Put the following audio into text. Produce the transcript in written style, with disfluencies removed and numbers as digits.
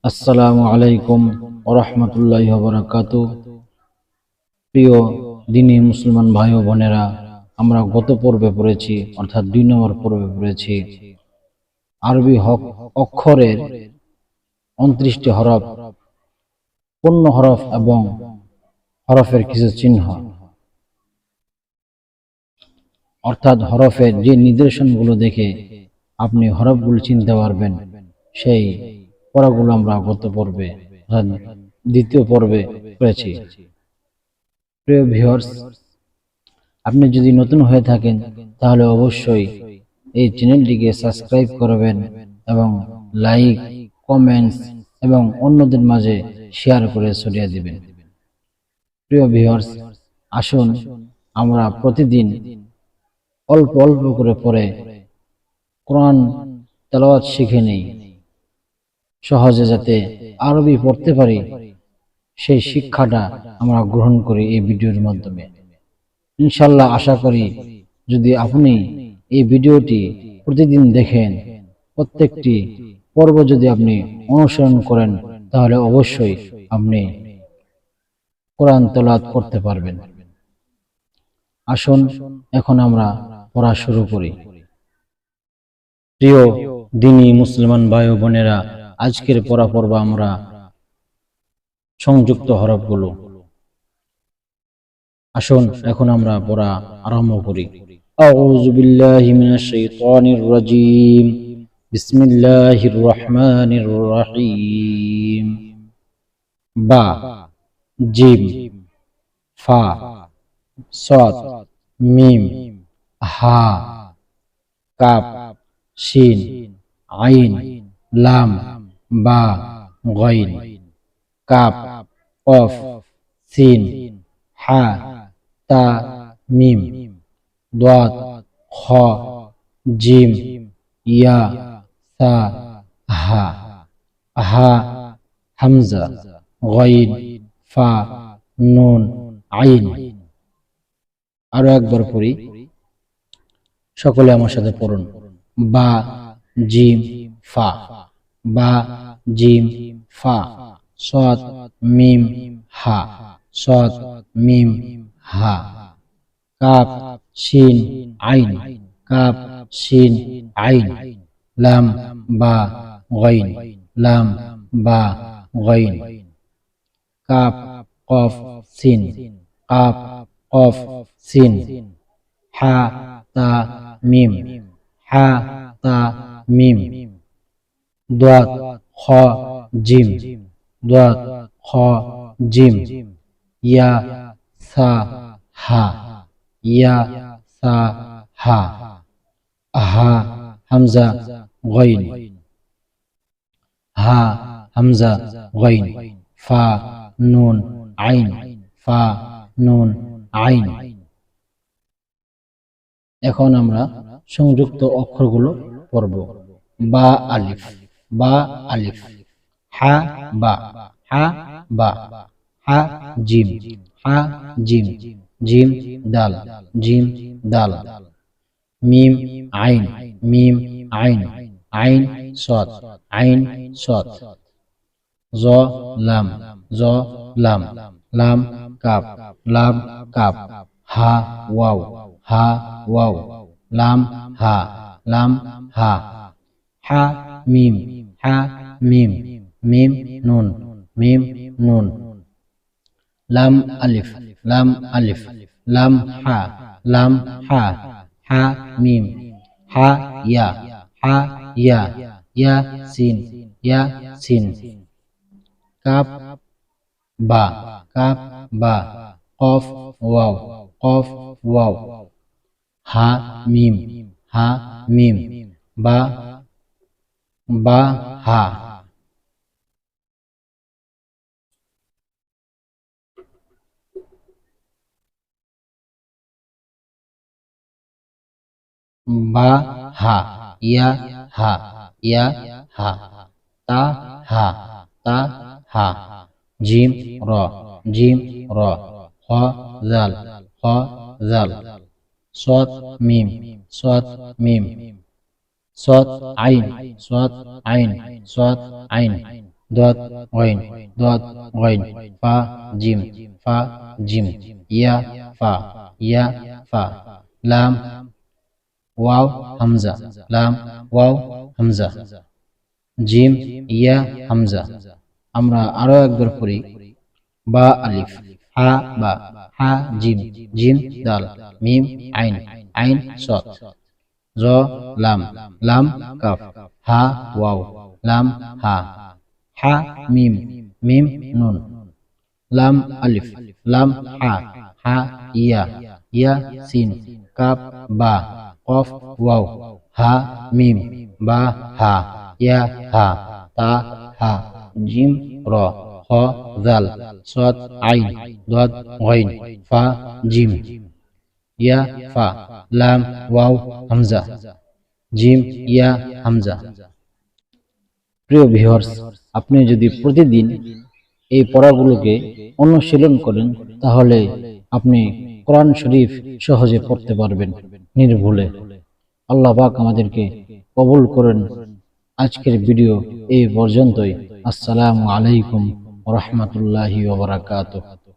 আসসালামু আলাইকুম ওয়া রাহমাতুল্লাহি ওয়া বারাকাতুহু। প্রিয় দ্বীনি মুসলমান ভাই ও বোনেরা, আমরা গত পর্বে পড়েছি, অর্থাৎ 2 নম্বর পর্বে পড়েছি আরবি অক্ষরের 29টি হরফ, পূর্ণ হরফ এবং হরফের কিছু চিহ্ন, অর্থাৎ হরফের যে নিদর্শনগুলো দেখে আপনি হরফগুলো চিনতে পারবেন, সেই পড়াগুলো আমরা গত পর্বে অর্থাৎ দ্বিতীয় পর্বে পড়েছি। প্রিয় ভিউয়ার্স, আপনি যদি নতুন হয়ে থাকেন তাহলে অবশ্যই এই চ্যানেলটিকে সাবস্ক্রাইব করবেন এবং লাইক, কমেন্টস এবং অন্যদের মাঝে শেয়ার করে ছড়িয়ে দিবেন। প্রিয় ভিউয়ার্স, আসুন আমরা প্রতিদিন অল্প অল্প করে পড়ে কোরআন তেলাওয়াত শিখে নেই, সহজে যাতে আরবি পড়তে পারি সেই শিক্ষাটা আমরা গ্রহণ করি এই ভিডিওর মাধ্যমে। ইনশাল্লাহ আশা করি যদি আপনি এই ভিডিওটি প্রতিদিন দেখেন, প্রত্যেকটি পর্ব যদি আপনি অনুসরণ করেন, তাহলে অবশ্যই আপনি কোরআন তেলাওয়াত করতে পারবেন। আসুন এখন আমরা পড়া শুরু করি। প্রিয় দ্বীনি মুসলমান ভাই ও বোনেরা, আজকের পড়া পর্ব আমরা সংযুক্ত হরফগুলো। আসুন এখন আমরা পড়া আরম্ভ করি। আউযু বিল্লাহি মিনাশ শাইতানির রাজীম। বিসমিল্লাহির রহমানির রহিম। বা, জিম, ফা, সাদ, মিম, হা, কাফ, শিন, আইন, লাম, বা, গাইন, কাফ, কফ, সিন, হা, তা, মিম, দাদ, খ, জিম, ইয়া, সা, হা, হা, হামজা, গাইন, ফা, নুন, আইন। আরো একবার পড়ি, সকলে আমার সাথে পড়ুন। বা, জিম, ফা, বা, জিম, ফা, সাদ, মিম, হা, সাদ, মিম, হা, কাফ, শিন, আইন, কাফ, শিন, আইন, লাম, বা, গাইন, লাম, বা, গাইন, কাফ, কফ, সিন, কাফ, কফ, সিন, হা, তা, মিম, হা, তা, মিম, দাদ, খ, জিম, দাদ, খ, জিম, ইয়া, সা, হা, ইয়া, সা, হা, হা, হামজা, গাইন, হা, হামজা, গাইন, ফা, নুন, আইন, ফা, নুন, আইন। এখন আমরা সংযুক্ত অক্ষরগুলো পড়ব। বা, আলিফ, বা, আলিফ, হা, বা, হা, বা, হা, জিম, হা, জিম, জিম, দাল, জিম, দাল, মিম, আইন, মিম, আইন, আইন, সাদ, আইন, সাদ, জ, লাম, জ, লাম, লাম, কাফ, লাম, কাফ, হা, ওয়াও, হা, ওয়াও, লাম, হা, লাম, হা, হা, মিম, হা, মিম, মিম, নুন, মিম, নুন, লাম, আলিফ, লাম, আলিফ, লাম, হা, লাম, হা, হা, মিম, হা, ইয়া, হা, ইয়া, ইয়া, সিন, ইয়া, সিন, কাফ, বা, কাফ, বা, কফ, ওয়াও, কফ, ওয়াও, হা, মিম, হা, মিম, বা, বা, হা, বা, হা, ইয়া, হা, ইয়া, হা, তা, হা, তা, হা, জিম, র, জিম, র, খ, জাল, খ, জাল, সাদ, মিম, সাদ, মিম, সাদ, আইন, সাদ, আইন, সাদ, আইন, দাদ গাইন দাদ গাইন ফা জিম ফা জিম ইয়া ফা ইয়া ফা লাম ওয়াও হামজা লাম ওয়াও হামজা জিম ইয়া হামজা। আমরা আরো একবার পড়ি বা আলিফ হা বা হা জিম জিম দাল মিম আইন আইন সদ জ লাম লাম কাফ হা ওয়াও লাম হা হা মিম মিম নুন লাম আলিফ লাম হা হা ইয়া ইয়া সিন কাফ বা কফ ওয়াও হা মিম বা হা ইয়া হা তা হা জিম র খ জাল সদ আইন দাদ গাইন ফা জিম ইয়া ফা লাম ওয়াও হামজা জিম ইয়া হামজা। প্রিয় ভিউয়ার্স, আপনি যদি প্রতিদিন এই পড়াগুলোকে অনুশীলন করেন তাহলে আপনি কোরআন শরীফ সহজে পড়তে পারবেন নির্ভুলে। আল্লাহ পাক আমাদেরকে কবুল করেন। আজকের ভিডিও এই পর্যন্তই। আসসালামু আলাইকুম ওয়া রাহমাতুল্লাহি ওয়া বারাকাতুহু।